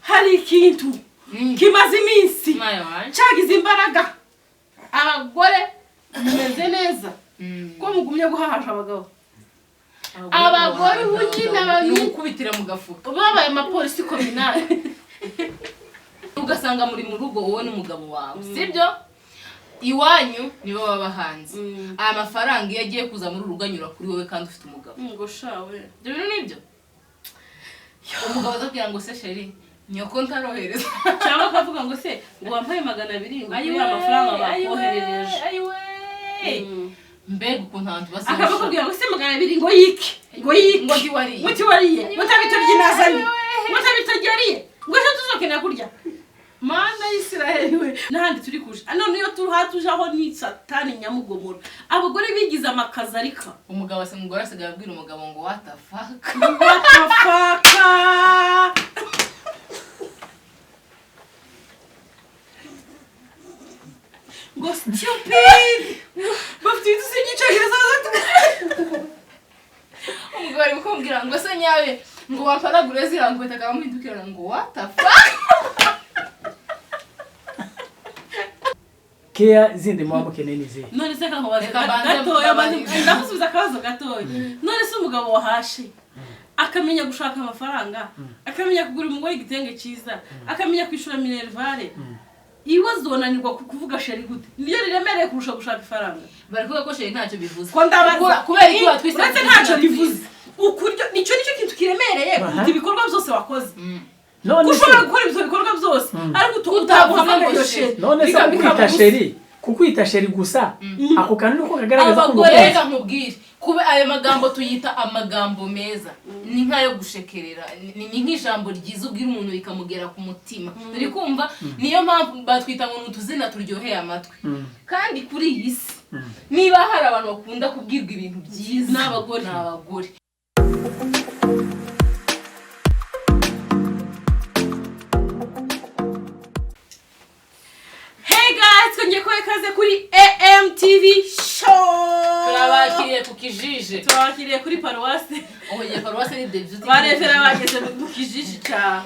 hari ikintu kimaze iminsi cyagize imbaraga abagore meze neza ko mugumye guhahasha abagabo ubugina abantu kubitira mu gafuka babaye amapolisi kominale ugasanga muri murugo wowe n'umugabo wawe sibyo iwanyu nibo baba hanze aya mafaranga iyo agiye kuza muri uruganyura kuri wowe kandi ufite umugabo ngo shawe ibyo bintu nibyo umugabo azabwira ngo se sheri nyoko ntarohereza cyangwa akavuga ngo se ngo wampaye 200 ngo kuri amafaranga bakoherereje ayiwe mbega ukuntu abantu basa akabakubwira ngo se 200 ngo yiki ngo giwariye mutiwariye mutabitorye nazanye mutabitorye ngo cyo tuzokena kurya mana Israeli we nahandi turi kuje none iyo tujaho ni satani nyamugomora abagore bigize amakazarika umugabo ase mugore asigaye abwira umugabo ngo what the fuck ngo stupid bafite tusinyicagereza umugabo ari kumbwira ngo se nyawe ngo waparagure zirangweta akamuhindukira ngo what the fuck Kea zindi mwabo kenenize none se kankobaza gatoya ndamusubiza akabazo gatoya none se umugabo wahashe akamenya gushaka amafaranga akamenya kugura umugore igitenge cyiza akamenya kwishura minervale iwazonanirwa kuvuga sheri gute niyo riremereye kurusha gushaka ifaranga bari kuvuga ko sheri ntacyo bivuze ko ndabaza kubera iki watwise ntacyo bivuze ukuryo nico kintu kiremereye ibikorwa byose wakoze none ushobora gukora ibyo bikorwa byose ariko utavuga ngo sheri none se kwita sheri kukwita sheri gusa ako kantu uko kagaragaza ko abagore nkubwire kube ayo magambo tuyita amagambo meza ni nkayo gushekerera ni nk'ijambo ryiza ubwira umuntu bikamugera ku mutima uri kumva niyo mpamvu batwita ngo n'utuzina turyoheye amatwi kandi kuri iyi si niba hari abantu bakunda kubwirwa ibintu byiza n'abagore twongeye ko ikaze kuri AMTV show turabakiriye kukijije turabakiriye kuri paruwase oye paruwase ni David barefera bageze mu kijije cya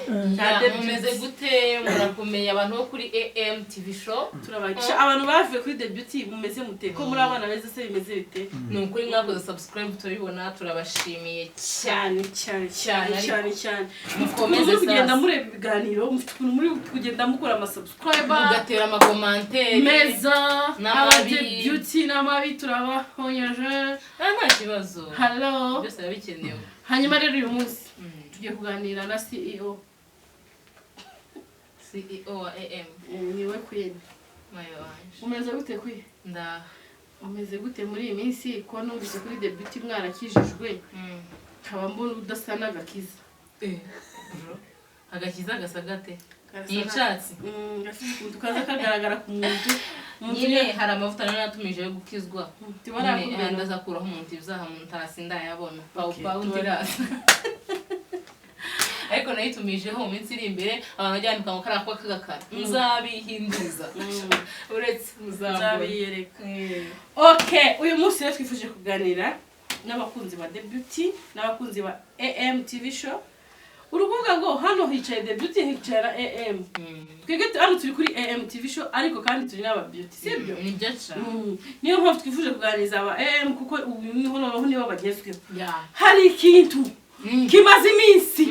mumeze gute murakomeye abantu bo kuri AMTV show turabakisha abantu bavuye kuri debut mumeze mute ko muri abana beza se bimeze bite nukuri mwakoze subscribe turabibona turabashimiye cyane mukomeze kugenda mureba ibiganiro muri kugenda mukora ama subscribe mugatera ama commentaire meza n'amabi beauty n'amabi turabahonyaje nta kibazo hello byose bikenewe hanyuma rero uyu munsi tugiye kuganira na CEO wa AM niwe kweli umeze gute kwi umeze gute muri iyi minsi ko numvise kuri debut mwarakijijwe kaba mbona udasana gakiza agakiza gasagate yicatsi gafite tukaza kagaragara ku muntu nyine hari amavuta natumije yo gukizwa nyine ndaza kuraho umuntu ibyaha mu ntasi ndayabona pau ndirasa ariko nayitumijeho mu minsi iri imbere abantu bajyanika ngo karakwa kagakara nzabihinduza uretse muzabiyereka okay uyu munsi rero twifuje kuganira n'abakunzi ba debut n'abakunzi ba AMTV show urubuga ngo hano hicaye debut hicara AM twege hano turi kuri AMTV show ariko kandi turi n'aba beauty sibyo ni byaca niyo mpamvu twifuje kuganiriza aba AM kuko ubu niho bagezweho hari ikintu kimaze iminsi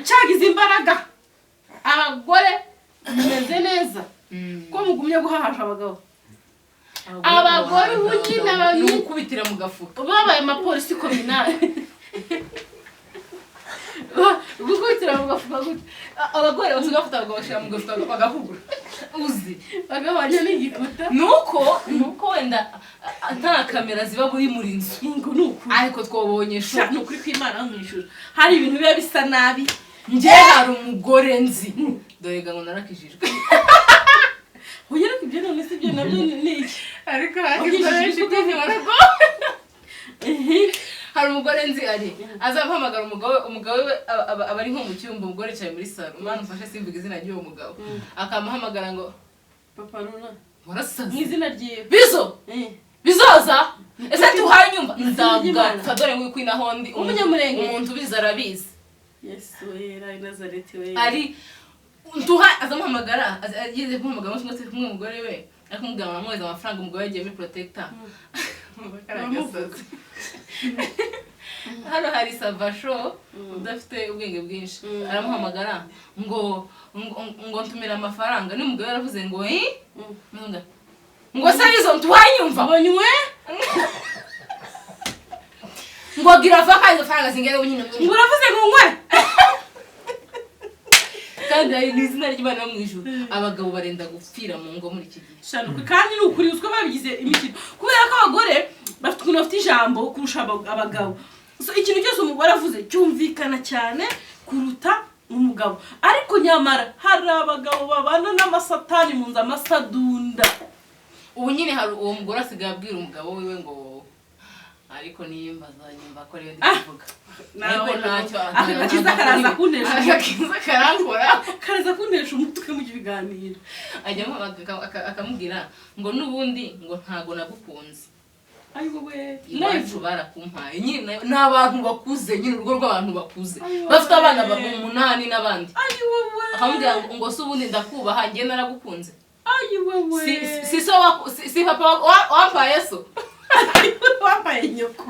cyagize imbaraga abagore meze neza ko mugumye guhahasha abagabo ubugina abantu kubitira mu gafuka babaye amapolisi kominale gukubitira mu gafuka gute abagore basiga bafata bagashira mu gafuka bagahugura uzi bagabanya n'igikuta nuko wenda nta kamera ziba muri nzu ariko twobonye sho nukuri kw'Imana mwishura hari ibintu biba bisa nabi nje hari umugore nzi dore ngo narakijijwe oya ibyo none si byo nabyo ni ariko hakizwe kuvuga hari umugore nzi ari azampamagara umugabo we abari nko mu cyumba umugore cyaye muri salo umwana ufashe simvuga izina ry'uwo mugabo akamuhamagara ngo papa runa warasaze mwizina ryiwe bizoza ese tuhanyumva nzabwa fadore ngo kwina hondi umuntu bizarabizi Yesu wera Nazareti we ari ntuha azamuhamagara agiye kumuhamagara umunsi kumwe umugore we akumubwira amweza amafaranga umugore yagiye muri protector hano hari savasho udafite ubwenge bwinshi aramuhamagara ngo ntumira amafaranga n'umugabo yaravuze ngo ngo sabizo ntwanyumva bonywe ngo gira vaka izo faranga zingere unyine ngo uravuze ngo nkwe kandi ari n'izina ry'Imana mu ijuru abagabo barenda gupfira mu ngo muri iki gihe shanuka kandi n'ukuri uzko babigize imikino kubera ko abagore bafite ukuntu bafite ijambo kurusha abagabo so ikintu cyose umugore avuze cyumvikana cyane kuruta umugabo ariko nyamara hari abagabo babana n'amasatani mu nzu amasadunda ubu nyine hari uwo mugore asigaye abwira umugabo wiwe ngo ariko nimba zanyumva ko rero ndivuga nawe ntacyo akiza karaza kunesha akiza karangora karaza kunesha umutwe mu biganiro ajyamo akamubwira ngo nubundi ngo ntago nagukunze ayiwe we live barakumpaye nyine n'abantu bakuze nyine urugo rw'abantu bakuze bafite abana umunani n'abandi ayiwe we akamubwira ngo se ubundi ndakubaha ngiye naragukunze ayiwe we si papa wampaye so wampaye nyoko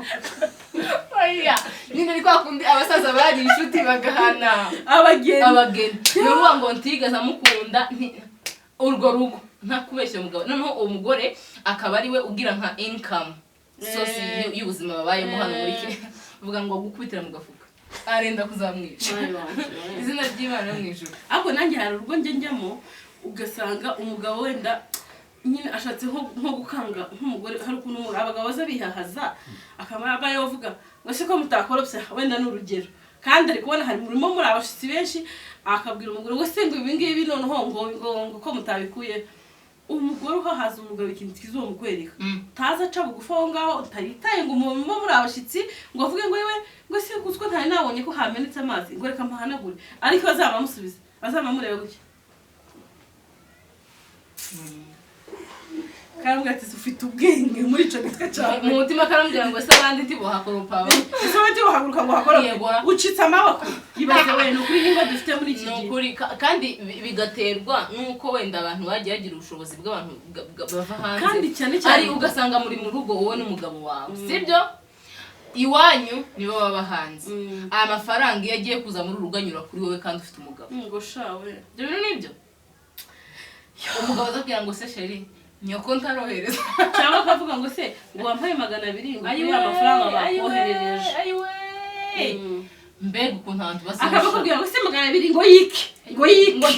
oya nyine ni kwa kundi abasaza bari inshuti bagahana abageni n'uruwa ngo ntigaza mukunda urwo rugo nta kubeshya umugabo noneho uwo mugore akaba ari we ugira nka income source y'ubuzima babayemo hano muri ke uvuga ngo gukubitira mu gafuka arenda kuzamwica izina ry'Imana mu ijuru ariko nanjye hari urugo njyamo ugasanga umugabo wenda nyine ashatse nko gukanga nk'umugore hari ukuntu abagabo baza bihahaza akamara bayo bavuga ngo se ko mutakorobse wenda n'urugero kandi ari kubona hari murimo muri abashitsi benshi akabwira umugore ngo se ngo ibi ngibi noneho ngo ko mutabikuye umugore uhahaza umugabo ikintu kizomukwereka taza aca bugufi aho ngaho utaritaye ngo murimo muri abashitsi ngo avuge ngo yewe ngo se kuzko ntari nabonye ko hamenetse amazi ngo reka mpahanagure ariko bazabamusubiza bazamamureba gutya karambwira ati ufite ubwenge muri ico gitwe cyane mu mutima karambwira ngo se abandi tibo hakoropa ese abandi bahaguruka ngo hakoropa ucitse amaboko ibaze we no kuri ningo dufite muri iki gihe nukuri kandi bigaterwa nuko wenda abantu bagiye bagira ubushobozi bw'abantu bava hanze kandi cyane cyane ari ugasanga muri mu rugo wowe n'umugabo wawe sibyo iwanyu nibo baba hanze amafaranga iyo agiye kuza muri urugo anyura kuri wowe kandi ufite umugabo ngo shawe ibyo bintu nibyo umugabo azabwira ngo se sheri nyoko ntarohereza cyangwa akavuga ngo se ngo wampaye 200 ngo ayiwe amafaranga bakoherereje ayiwe mbega ukuntu abantu basa akabakubwira ngo se 200 ngo yiki ngo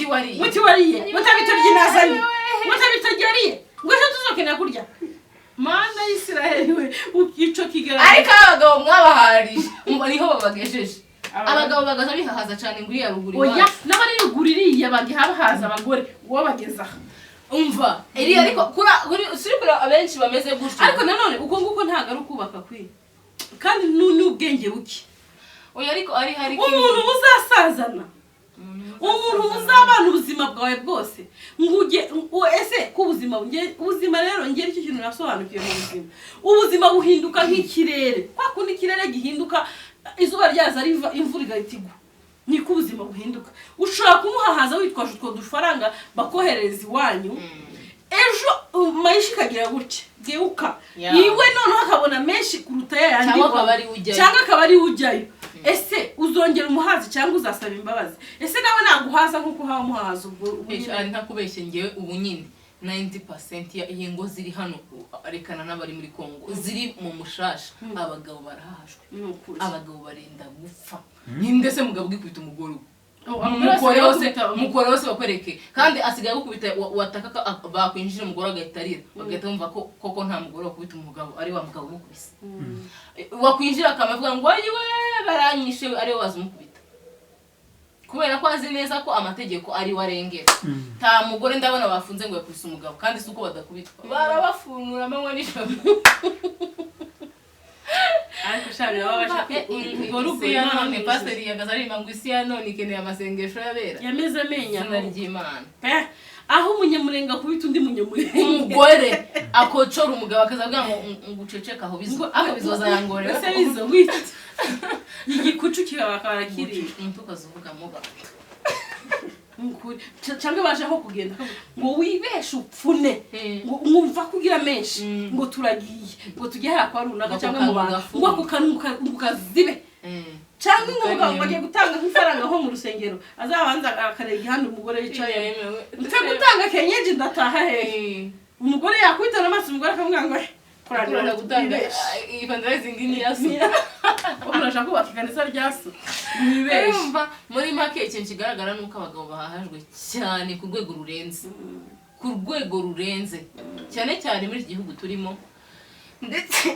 tiwariye mutabiturye nazanye mutabitageriye ngo cyo tuzokena kurya mana Israeli we ukico kigaragara ariko abagabo mwabaharije niho babagejeje abagabo bagaza bihahaza cyane nguri ya ruguri oya n'abari ruguririye bandi habahaza abagore uwo bageza umva eri ariko kuri abenshi bameze gutyo ariko nanone uko nguko ntago ari kubaka kwi kandi n'ubwenge buki oya ariko ari hari umuntu uzasazana umuntu uzabana ubuzima bwawe bwose nguge ese ubuzima rero ngere icyo kintu nasobanukiye mu buzima ubuzima buhinduka nk'ikirere kwa kundi ikirere gihinduka izuba ryaza riva imvura igahitigwa niko ubuzima buhinduka ushobora kumuhahaza witwaje utwo dufaranga bakohereza iwanyu ejo maisha ikagira gutya geuka iwe noneho akabona menshi kuruta yandi cyangwa akaba ari ujyayo ese uzongera umuhazi cyangwa uzasaba imbabazi ese nawe naguhaza nkuko hawa muhaza ubwo ari ntakubeshye ngewe ubu nyine 90% y'ingo ziri hano arekana n'abari muri Kongo ziri mu mushasha abagabo barahashwe abagabo barenda gupfa ndetse mugabo gikubita umugore mukore wose bakwereke kandi asigaye gukubita wataka bakwinjira umugore agahitarira bagahita bumva ko koko nta mugore wakubita umugabo ari wa mugabo umukubise wakwinjira akamavuga ngo ayiwe baranyishe ari we wazumukubita kubera ko azi neza ko amategeko ari warengera nta mugore ndabona bafunze ngo yakubise umugabo kandi suko badakubitwa barabafunura amanywa n'ijoro ariko shari babasha ngoruko ya none pastor yagazarima ngo isi ya none ikeneye amasengesho yabera yameze amenya n'ary'Imana aho umunyamurenga kubita undi munyamurenga umugore akocora umugabo akazabwira ngo nguceceka aho bizo bizoza yangore ese bizo wita igikucu kikaba kiri tukazuvugamo gato cyangwa baje aho kugenda ngo wibeshe upfune ngo mwumva kugira menshi ngo turagiye ngo tujye hara kwa runaka cyangwa mu bantu ngo kukanuka ukazibe cyangwa ngo bagiye gutanga nk'ifaranga nko mu rusengero azabanza akarega hano umugore yicaye mfe gutanga kenyeje ndataha hehe umugore yakwitana amaso umugore akamubwira ngo kurana gutanga fundraising ni yaso urashaka kubaka ikanisa ryaso mwibeshe muri make ikintu kigaragara nuko abagabo bahahajwe cyane ku rwego rurenze cyane cyane muri iki gihugu turimo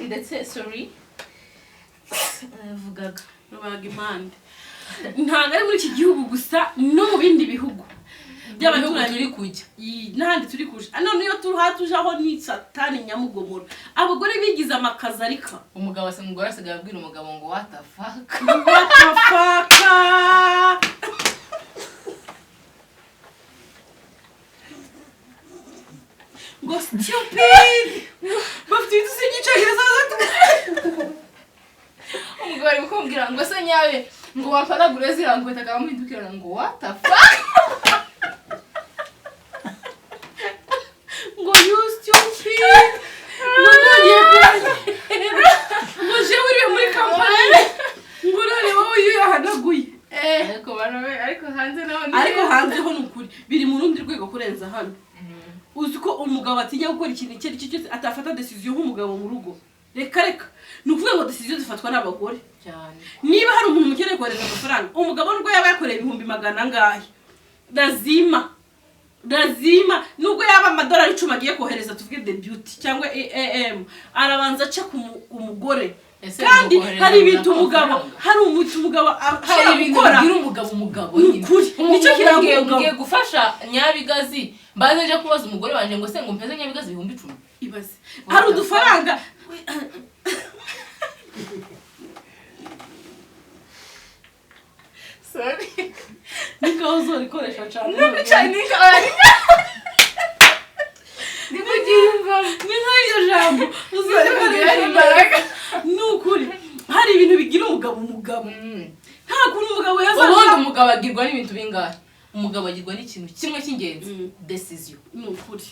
ndetse sorry vugaga rubaga impande ntabwo ari muri iki gihugu gusa no mu bindi bihugu by'abaturanyi turi kujya n'ahandi turi kuja none iyo tujaho ni satani nyamugomoro abagore bigize amakazarika umugabo asigaye abwira umugabo ngo what the fuck ngo stupid bafite igicyongereza umugabo ari kumbwira ngo se nyawe ngo wamparagure zirangweta akamuhindukira ngo what the fuck ngo you stupid ngo ngiye ngo je wiri muri kampani ngo rare wowe yahanaguye ariko hanze ho nukuri biri mu rundi rwego kurenza hano uziko umugabo atinya gukora ikintu icyo aricyo cyose atafata decision nk'umugabo mu rugo reka nukuvuga ngo decision zifatwa n'abagore cyane niba hari umuntu mukeneye kohereza amafaranga umugabo nubwo yaba yakoreye 100 ngahe lazima nubwo yaba amadolari 10 agiye kohereza tuvuge debut cyangwa AM arabanza aca ku mugore kandi hari ibintu umugabo hari ibintu bigira umugabo nicyo kirangiye gufasha Nyabigazi baze je kubaza umugore wanje ngo se ngo mpeze Nyabigazi 10,000 ibaze hari udufaranga sorry nikazo rikoresha cyane niyo jambo uzarikoresha imbaraga nukuri hari ibintu bigira umugabo nta kuntu umugabo ubundi umugabo agirwa n'ibintu bingahe umugabo agirwa n'ikintu kimwe cy'ingenzi decision nukuri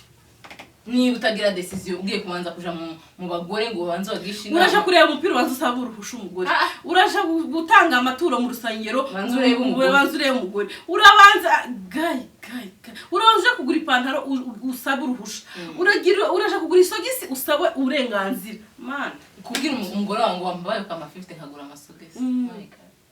niba utagira decision ugiye kubanza kuja mu bagore ngo banze bagishina uraje kureba umupira wanze usaba uruhusha umugore uraje gutanga amaturo mu rusengero banze urebe umugore urabanza gayi uraje kugura ipantaro usaba uruhusha uraje kugura isogisi usaba uburenganzira man kubwira umugore wangu wambaye kama 50 nkagura amasogisi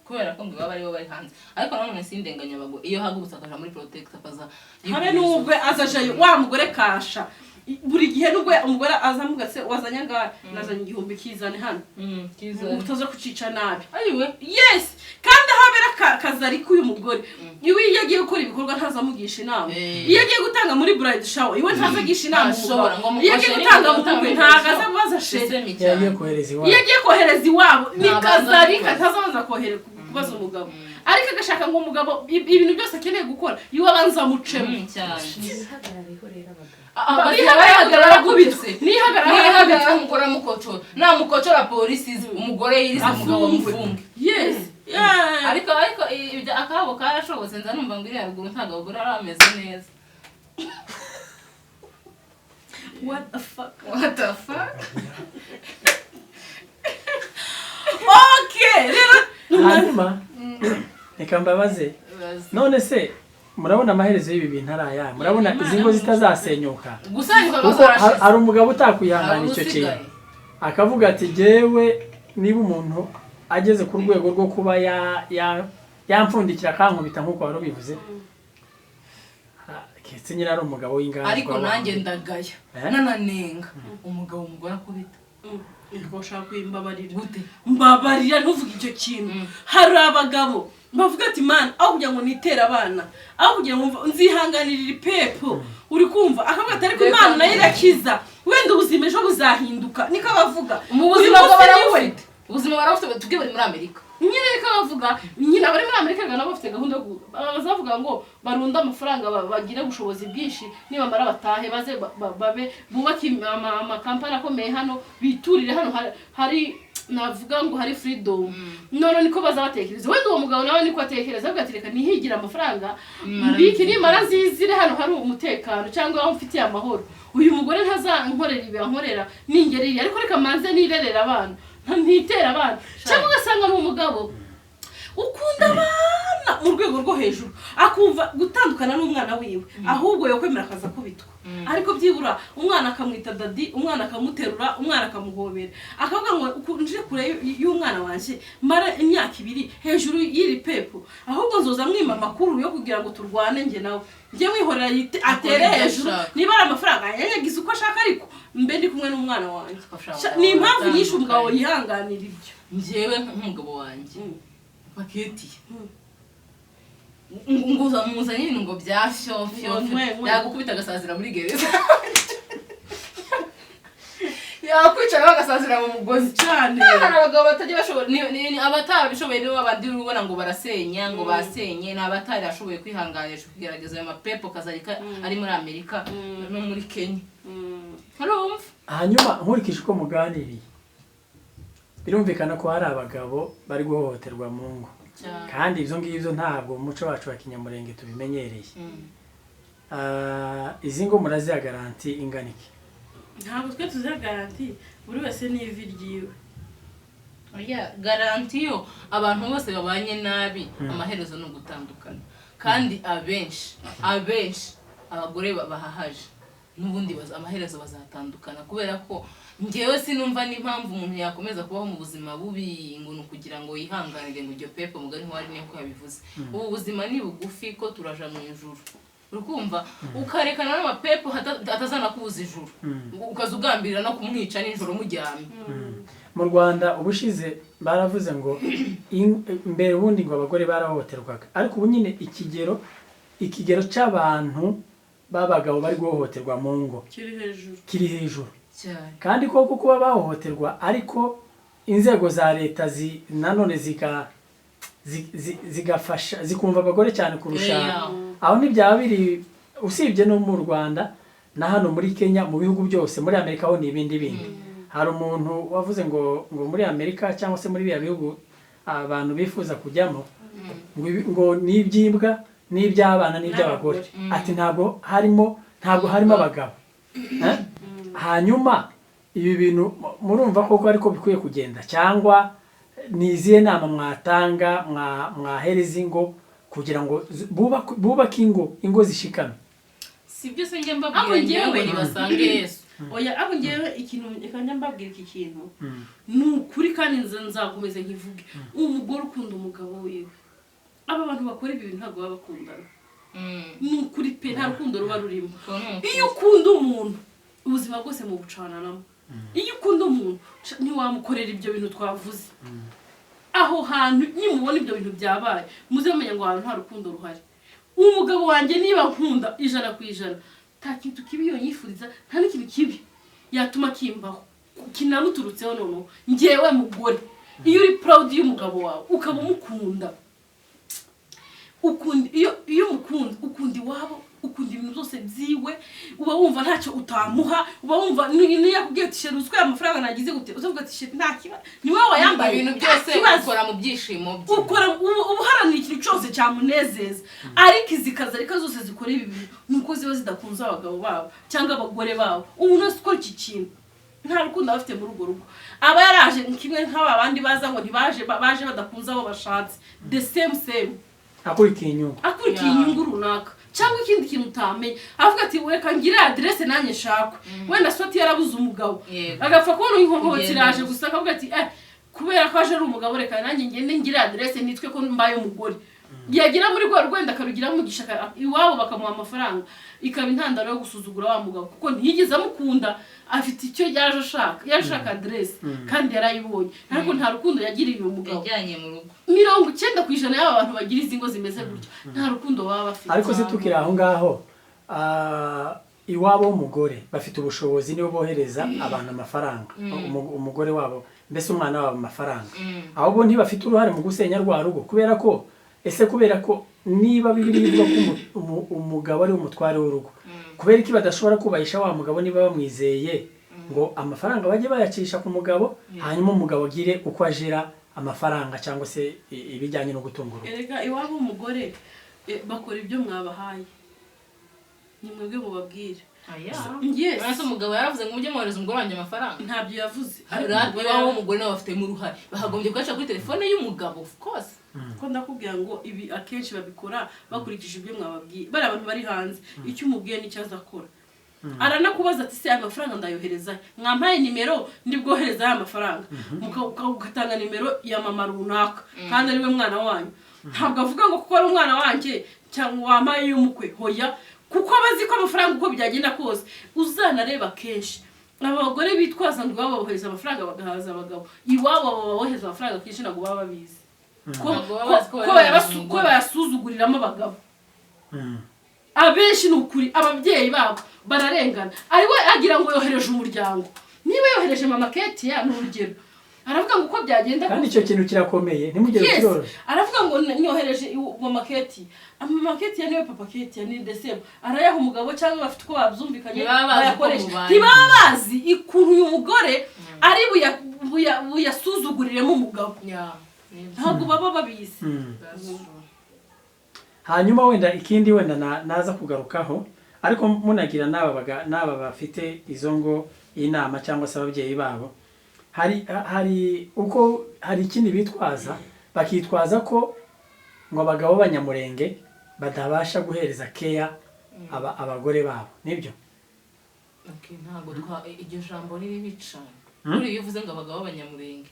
kubera ko ngo baba ari bo bari hanze ariko nanone sindenganya bago iyo hagubutsa akaja muri protect akaza habe nubwo azaje wa mugore kasha buri gihe nubwo umugore azamuga se wazanya ngahe nazanye 1000 kizane hano utaza kucica nabi ariwe yes kandi habera kazari ku uyu mugore iwe yagiye gukora ibikorwa ntazamugisha inama iyo agiye gutanga muri bride shower iwe ntazagisha inama iyo agiye gutanga mu bukwe ntagaza kubaza sheze iyo agiye kohereza iwabo ni kazari katazaza kohereza kubaza umugabo ariko agashaka ngo umugabo ibintu byose akeneye gukora iwe abanza mucemo cyane abahagarara gubitse nihagarara umugore mukoco na mukoco polisi umugore yiriza umugabo mufunge yes ariko akabo karashobotse nza numva ngo iri haruguru ntago abagore arameze neza what the fuck okay hanyuma reka mbabaze none se murabona amaherezo y'ibi bintu araya murabona izi ngo zitazasenyuka hari umugabo utakwihangana icyo kintu akavuga ati jewe niba umuntu ageze ku rwego rwo kuba yampfundikira akankubita nk'uko wari ubivuze ketse nyine ari umugabo w'inganzwa ariko nanjye ndagaya nananenga umugabo umugore akubita ushaka kwimbabarira gute mbabarira ntuvuge icyo kintu hari abagabo bavuga ati man aho kugira ngo nitera abana aho kugira ngo nzihanganirira ipepo uri kumva akavuga ati ariko Imana nayo irakiza wenda ubuzima ejo buzahinduka niko bavuga mu buzima bw'abarafite ubuzima barafite tubwiye bari muri Amerika nyine reka bavuga nyine abari muri Amerika ngana bafite gahunda bazavuga ngo barunda amafaranga bagira ubushobozi bwinshi nibamara batahe baze babe bubaki ama kampani akomeye hano biturire hano hari navuga ngo hari freedom none niko bazabatekereza wenda uwo mugabo nawe niko atekereza avuga ati reka nihigira amafaranga mbiki nimara zizire hano hari umutekano cyangwa aho mfitiye amahoro uyu mugore ntazankorera ibi ankorera ningeriri ariko reka manze nirerera abana ntitera abana cyangwa ugasanga n'umugabo ukunda abana mu rwego rwo hejuru akumva gutandukana n'umwana wiwe ahubwo yokwemera akaza kubitwa ariko byibura umwana akamwita dadi umwana akamuterura umwana akamuhobera akavuga ngo nje kure y'umwana wanje mara imyaka 2 hejuru y'iri pepo ahubwo nzoza mwima amakuru yo kugira ngo turwane nge nawe nge mwihorera atere hejuru niba ari amafaranga yanyagize uko ashaka ariko mbe ndi kumwe n'umwana wanje ni impamvu nyinshi umugabo yihanganira ibyo njyewe nk'umugabo wanje paketi nguza muzanye ngo byafyo yagukubita agasazira muri gereza yakwicara bagasazira mu mugozi cyane abagabo batajya bashobora ni abatabishoboye nibo abandi ubona ngo barasenya ngo basenye n'abatari ashoboye kwihanganisha kugerageza ayo mapepo kazarika ari muri Amerika no muri Kenya urumva hanyuma nkurikije uko muganiriye birumvikana ko hari abagabo bari guhohoterwa mu ngo kandi izo ngibyo ntabwo umuco wacu wa kinyamurenge tubimenyereye izi ngo muraziha garanti ingana iki ntabwo twe tuziha garanti buri wese n'ivi ryiwe garanti yo abantu bose babanye nabi amaherezo no gutandukana kandi abenshi abagore bahahaje n'ubundi amaherezo bazatandukana kubera ko ngewe sinumva n'impamvu umuntu yakomeza kubaho mu buzima bubi ngo kugira ngo yihanganire ngo iryo pepo mugari nkwari niko yabivuze ubu buzima ni bugufi ko turaja mu ijuru urukumva ukarekana n'amapepo atazana kubuza ijuru ukazugambirira no kumwica n'ijoro mujyame mu Rwanda ubushize baravuze ngo mbere ubundi ngo abagore barahohoterwaga ariko ubu nyine ikigero cy'abantu babagabo bari guhohoterwa mu ngo kiri hejuru kandi koko kuba bahohoterwa ariko inzego za leta nanone zigafasha zikumva abagore cyane kurusha aho ntibyaba biri usibye no mu Rwanda na hano muri Kenya mu bihugu byose muri Amerika ho n'ibindi bindi hari umuntu wavuze ngo muri Amerika cyangwa se muri biya bihugu abantu bifuza kujyamo ngo n'iby'imbwa n'iby'abana n'iby'abagore ati ntabwo harimo abagabo hanyuma ibi bintu murumva koko ariko bikwiye kugenda cyangwa niziye nama mwatanga mwahereza ingo kugira ngo bubake ingo zishikame sibyo se nge mbabwira ngo nibasange Yesu oya abo ngewe ikintu ikanya mbabwira iki kintu n'ukuri kandi nzakomeza nkivuge umugore ukunda umugabo wiwe aba bantu bakora ibi bintu ntabwo baba bakundana n'ukuri pe nta rukundo ruba rurimo iyo ukunda umuntu ubuzima bwose mu bucananamo iyo ukunda umuntu ntiwamukorera ibyo bintu twavuze aho hantu nimubona ibyo bintu byabaye muzamenya ngo ahantu nta rukundo ruhari umugabo wanjye niba nkunda 100% nta kintu kibi yonyifuriza nta n'ikintu kibi yatuma kimbaho kinamuturutseho noneho ngewe mugore iyo uri proud y'umugabo wawe ukaba umukunda iyo ukunda iwabo ukunda ibintu byose byiwe uba wumva ntacyo utamuha uba wumva niyo yakubwiye ati sheri uzwe amafaranga nagize gute uzavuga ati sheri nta kiba ni wowe wayambaye ibintu byose ukora mu byishimo bye ukora ubuharanira ikintu cyose cyamunezeza ariko izikaza reka zose zikora ibi bintu nuko ziba zidakunze abagabo babo cyangwa abagore babo umuntu wese ukora iki kintu nta rukundo bafite muri urwo rugo aba yaraje kimwe nk'aba bandi baza ngo baje badakunze abo bashatse the same akurikiye inyungu runaka cyangwa ikindi kintu utamenye avuga ati reka ngire adresse nanjye shakwe wenda swati yarabuze umugabo agapfa kubona inkonko kiraje gusa akavuga ati kubera ko aje ari umugabo reka nanjye ngende ngire adresse nitwe ko mbaye umugore yagira muri rwo rwenda akarugira mu gishaka iwabo bakamuha amafaranga ikaba intandaro yo gusuzugura wa mugabo kuko ntiyigeze amukunda afite icyo yashaka adresse kandi yarayibonye ariko nta rukundo yagiriye uyu mugabo yajyanye mu rugo 90% y'aba bantu bagira izingo zimeze gutyo nta rukundo baba bafite ariko se tukira aho ngaho iwabo w'umugore bafite ubushobozi nibo bohereza abantu amafaranga umugore wabo mbese umwana wabo amafaranga ahubwo ntibafite uruhare mu gusenya rwa rugo kubera ko niba bibiri bivuga ko umugabo ari umutware w'urugo kubera iki badashobora kubahisha wa mugabo niba bamwizeye ngo amafaranga bajye bayacisha ku mugabo hanyuma umugabo agire uko ajira amafaranga cyangwa se ibijyanye no gutunga urugo. Erega iwabo umugore bakora ibyo mwabahaye ni mwebwe mubabwira. Yes. Ese umugabo yaravuze ngo mujye mwohereza umugore wanjye amafaranga. Ntabyo yavuze. Iwabo umugore nabo bafite mu ruhare. Bahagombye kugaca kuri telefone y'umugabo of course. Ko ndakubwira ngo ibi akenshi babikora bakurikije ibyo mwababwiye. Bari abantu bari hanze icyo umubwiye n'icyo azakora. Aranakubaza ati se amafaranga ndayohereza mwampaye nimero ndi bwohereza aya mafaranga ugatanga nimero ya mama runaka kandi ariwe mwana wanyu. Ntabwo avuga ngo kuko ari umwana wanjye cyangwa wampaye y'umukwe hoya kuko bazi ko amafaranga uko byagenda kose uzanareba kenshi abagore bitwaza ngo baba bohereza amafaranga bagahaza abagabo iwabo bohereza amafaranga kenshi ntabwo baba babizi ko bayasuzuguriramo abagabo. Abenshi n'ukuri ababyeyi babo bararengana ariwe agira ngo yohereje umuryango niba yohereje mama Keti ya n'urugero aravuga ngo uko byagenda kandi icyo kintu kirakomeye ntimugere kiroroshye. Aravuga ngo nyohereje mama Keti ya niwe papa Keti ya ni December arayaha umugabo cyangwa bafite uko babyumvikanye bayakoresha ntibaba bazi ikuntu uyu mugore ari buyasuzuguriremo umugabo ntabwo baba babizi. Hanyuma wenda ikindi wenda naza kugarukaho ariko munagira n'aba bafite izo ngo inama cyangwa se ababyeyi babo hari uko hari ikindi bitwaza bakitwaza ko ngo abagabo b'abanyamurenge badabasha guhereza care abagore babo nibyo. Ntabwo iryo jambo riri bicana uri bivuze ngo abagabo b'abanyamurenge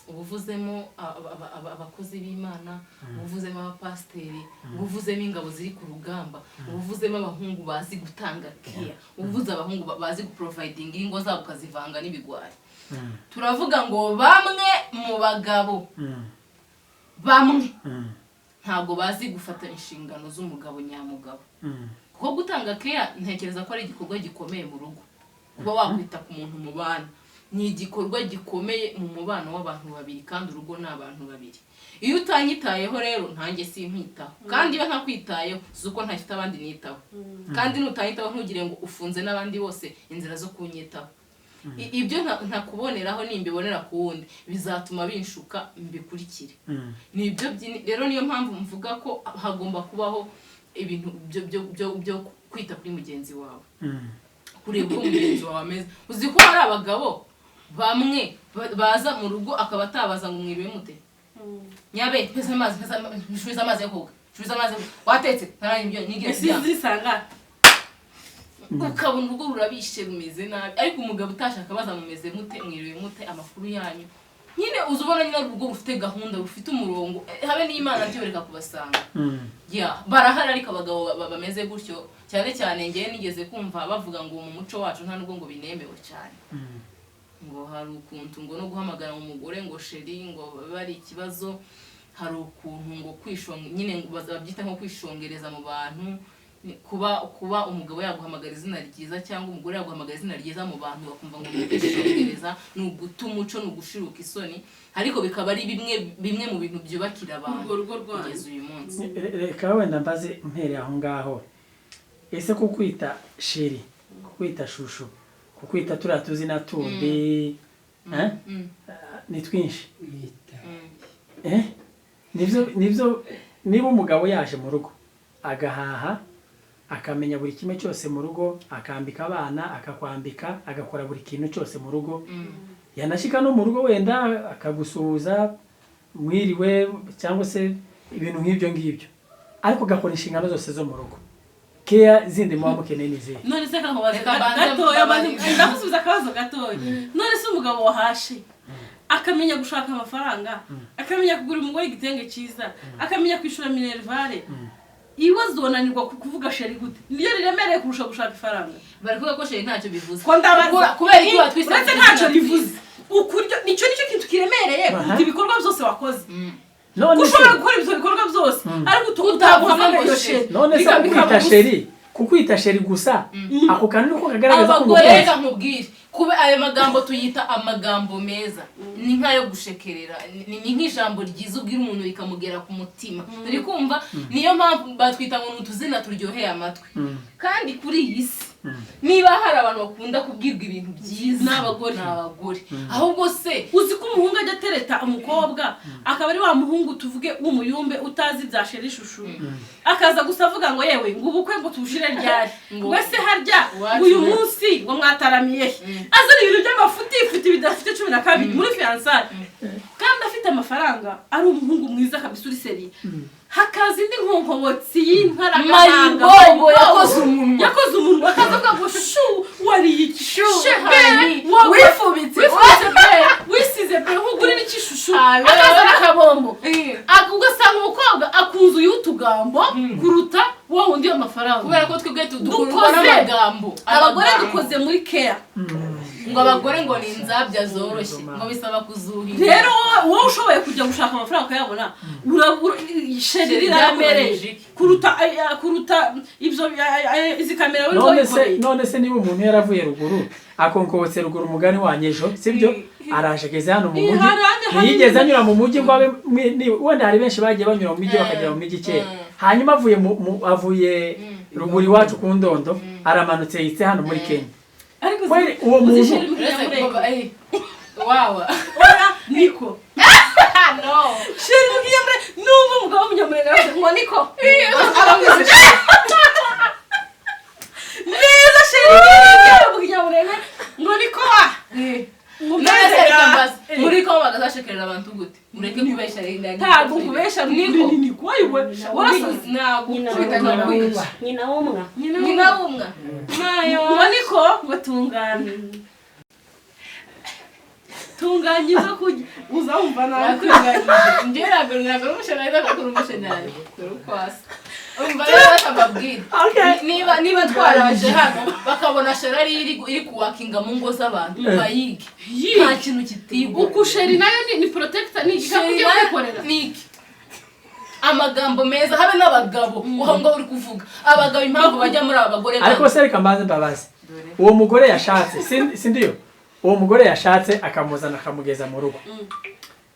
ubuvuzemo abakozi b'Imana ubuvuzemo abapasteri ubuvuzemo ingabo ziri ku rugamba ubuvuzemo abahungu bazi gutanga care ubuvuze abahungu bazi guproviding ingo zabo kazivanga n'ibigwari. Turavuga ngo bamwe mu bagabo bamwe ntabwo bazi gufata inshingano z'umugabo nyamugabo kuko gutanga care ntekereza ko ari igikorwa gikomeye mu rugo kuba wakwita ku muntu mu bana ni igikorwa gikomeye mu mubano w'abantu babiri kandi urugo n'abantu babiri. Iyo utanyitayeho rero ntange simpitaho kandi iyo ntakwitayeho zuko ntafite abandi nitaho kandi nutanyitaho ntugire ngo ufunze n'abandi bose inzira zo kunyitaho. Ibyo ntakuboneraho nimbibonera ku wundi bizatuma binshuka mbikurikire. Nibyo rero niyo mpamvu mvuga ko hagomba kubaho ibintu byo kwita kuri mugenzi wawe kureba uko mugenzi wawe ameze. Uzi ko hari abagabo bamwe baza mu rugo akaba atabaza ngo mwiriwe mute nyabe pesa amazi yo koga shubiza amazi watetse ntaranyibyo nigeze zisanga ukabona urugo rurabishe rumeze nabi ariko umugabo utashaka baza mumeze mute mwiriwe mute amakuru yanyu nyine uzubona nyine urugo rufite gahunda rufite umurongo habe n'Imana byoreka kubasanga barahari ariko abagabo bameze gutyo cyane cyane ngiye nigeze kumva bavuga ngo mu muco wacu nta nubwo ngo binemewe cyane ngo hari ukuntu ngo no guhamagara umugore ngo sheri ngo bari ikibazo hari ukuntu ngo kwishonga nyine ngo bazabyita nko kwishongereza mu bantu kuba umugabo yaguhamagara izina ryiza cyangwa umugore yaguhamagara izina ryiza mu bantu bakumva ngo kwishongereza ni uguta umuco ni ugushiruka isoni ariko bikaba ari bimwe mu bintu byubakira abantu kugeza uyu munsi. Reka wenda mbaze mpere aho ngaho ese kukwita sheri kukwita shushu kukwita turatuzi na tundi ni twinshi nivyo niba umugabo yaje mu rugo agahaha akamenya buri kimwe cyose mu rugo akambika abana akakwambika agakora buri kintu cyose mu rugo yanashika no mu rugo wenda akagusuhuza mwiriwe cyangwa se ibintu nk'ibyo ngibyo ariko gakora inshingano zose zo mu rugo care zindi muba mukeneye nize. None se gatoya ndakusubiza akabazo gatoya none se umugabo wahashe akamenya gushaka amafaranga akamenya kugura umugore igitenge cyiza akamenya kwishura minervare iwazo nanirwa kuvuga sheri gute niyo riremereye kurusha gushaka ifaranga bari kuvuga ko sheri ntacyo bivuze ko ndabaza kubera iki watwise ntacyo bivuze ukuryo nicyo kintu kiremereye kuko ibikorwa byose wakoze none se gukora ibyo bikorwa byose ariko utaguhamagaye sheri none se kukwita sheri kukwita sheri gusa ako kantu uko kagaragaza ko reka nkubwire kube ayo magambo tuyita amagambo meza ni nkayo gushekerera ni nk'ijambo ryiza ubwira umuntu rikamugera ku mutima turi kumva niyo mpamvu batwita ngo n'utuzina turyoheye amatwi kandi kuri iyi si niba hari abantu bakunda kubwirwa ibintu byiza n'abagore ahubwo se uzi ko umuhungu ajya atereta umukobwa akaba ari wa muhungu tuvuge w'umuyumbe utazi bya sheri ishushu akaza gusa avuga ngo yewe ngo ubukwe ngo tubushire ryari wese harya uyu munsi ngo mwataramiye azana ibintu by'amafuti ifite bidafite 12 muri fiançailles kandi afite amafaranga ari umuhungu mwiza kabisa uri seri hakaza indi nkonkobotsi y'inkaragahanga yakoze umunwa akavuga ngo shu wari iki shu wifubitse wisize pe nkugurira ikishushu akaza nakabombo ugasanga umukobwa akunzuye utugambo kuruta wa wundi y'amafaranga kubera ko twebwe dukora amagambo abagore dukoze muri care ngo abagore ngo ni inzabya zoroshye ngo bisaba kuzuhira rero wowe ushoboye kujya gushaka amafaranga ukayabona sheri ramereje kuruta ibyo izi kamera uri koyikoreye none se niba umuntu yaravuye ruguru akonkobotse ruguru umugani wanyejo sibyo araje ageze hano mu mujyi ntiyigeze anyura mu mujyi ngo wenda hari benshi bagiye banyura mu mujyi bakagera mu mujyi kera hanyuma avuye ruguru iwacu ku Ndondo aramanutse yitse hano muri Kenya kweli uwo muntu wawa niko no sheri mugiyamre numva umugabo w'umunyamurenge ngo niko neza sheri mugiyamurenge ngo niko muri ko bagazashekerera abantu gute mureke kubesha renda ntabwo kubesha niko ayiwe warasaze ntabwo nyina w'umwa mayo ngo niko ngo tunganyiza kujya uzumva nawe ngeraga ntabwo umushenari ndakurumushenari kurukwasa umva rero batababwira niba twaraje hano bakabona sherari iri kuwakinga mu ngo z'abantu bayige nta kintu kitigo ukusheri nayo ni protector ni ikakujya kwikorera niki amagambo meza habe n'abagabo uho ngo uri kuvuga abagabo impamvu bajya muri abagore ariko se reka mbanze mbabaze uwo mugore yashatse sindiyo uwo mugore yashatse akamuzana akamugeza mu rugo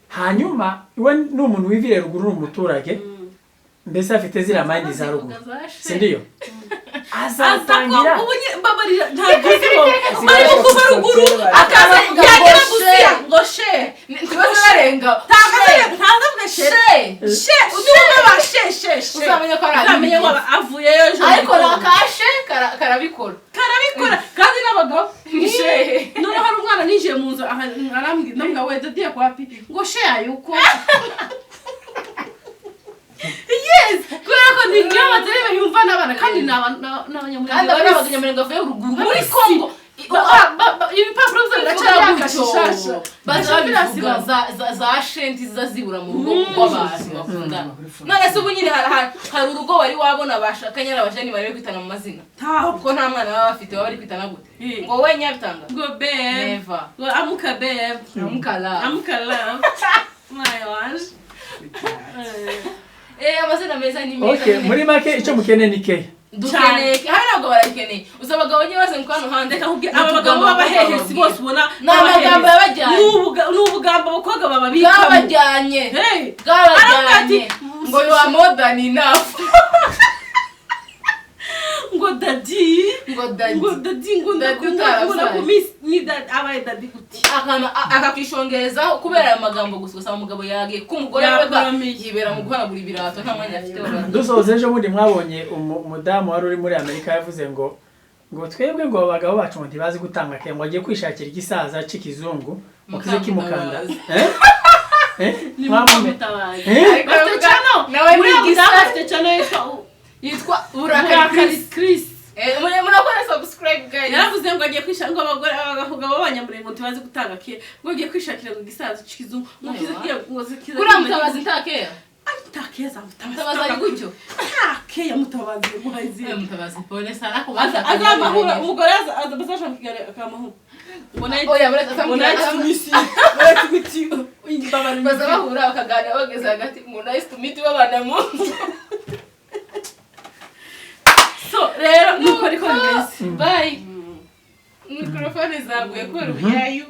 hanyuma iwe n'umuntu wivire ruguru umuturage mbese afite zira mind za ruguru sindiyo azatangira babarira ntabwo bari kuva ruguru akaza yagira gusiya ngo she ntibazarenga ntazavuga she udume ba she uzamenya ko uzamenya ngo avuyeyo ejo ariko nakashe karabikora kandi n'abagabo she none hari umwana ninjiye mu nzu arambwira ndamubwira we dadiye kwa pi ngo she ayuko yes kubera ko ni ngiyo baterebe yumva n'abana kandi n'abanyamurenge bavuye ruguru muri Congo ibipapuro byo biracyarakashishasha bazabivuga za shenti zazibura mu rugo rw'abantu bakundana none se ubu nyine hari urugo wari wabona bashakanye n'abajeni bari kwitana mu mazina kuko nta mwana baba bafite baba bari kwitana gute ngo we nyabitanga ngo babe ngo amuka babe amuka love my wange amazina meza ni meza okay muri make icyo mukene ni ke dukeneye hari ntabwo barakeneye uza abagabo nyine bose mukano hanze aba bagabo b'abahehesi bose ubona n'amagambo yabajyanye n'ubugambo abakobwa bababikamo bwabajyanye ngo you are more than enough ngo dadi ni dadi abaye dadi uti akakwishongereza kubera amagambo gusa usaba umugabo yagiye ko umugore we yibera mu guhanagura ibirato nta mwanya afite dusoze ejo bundi mwabonye umudamu wari uri muri Amerika yavuze ngo twebwe ngo abagabo bacu ntibazi gutanga ke ngo agiye kwishakira igisaza c'ikizungu mukize kimukanda ni mutabazi bafite chano nawe ni bafite chano yitwa Urakari Chris murakora subscribe guys yaravuze ngo agiye kwishaka ngo abagore abagabo b'abanyamurenge ntibazi gutanga ke ngo agiye kwishakira ngo igisaza c'ikizungu mukize ngo zikize kuri mutabazi ntakeya takeza mutabazi ari gutyo takeya mutabazi muhazi mutabazi pole sana ko azamahura umugore azabasha kugera akamahu oya nice to meet you bazabahura bakaganira bageze hagati nice to meet you babana mu so rero nuko ariko bimeze bye mikrofone zaguye kubera ubuyayu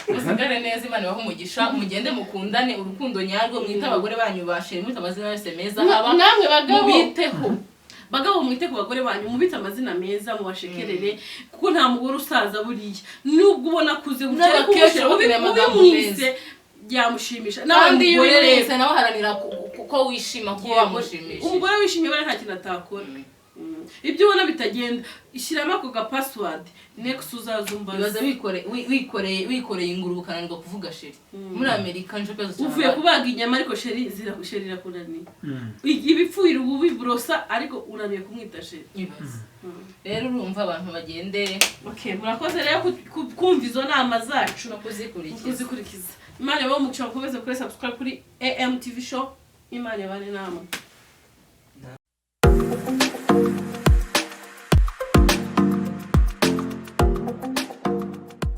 musigare neza Imana ibahe umugisha mugende mukundane urukundo nyarwo mwita abagore banyu bashe mwita amazina yose meza haba namwe bagabo biteho bagabo mwite ku bagore banyu mubita amazina meza mubashekerere kuko nta mugore usaza buriya nubwo ubona kuze gukira keshe ubimwise byamushimisha n'abandi wese nawe haranira ko wishima ko wamushimisha umugore wishimye bara nta kintu atakora ibyo ubona bitagenda ishyiramo ako ga password next uzazumba bibaza wikoreye inguru ukananirwa kuvuga sheri muri Amerika nje kazo cyane uvuye kubaga inyama ariko sheri zirakusherira kunani ibipfuira ubu bibrosa ariko uraniye kumwita sheri rero urumva abantu bagende murakoze rero kumva izo nama zacu no kuzikurikiza Imana yabaho umugisha mukomeze kuri subscribe kuri AM TV show Imana yabane namwe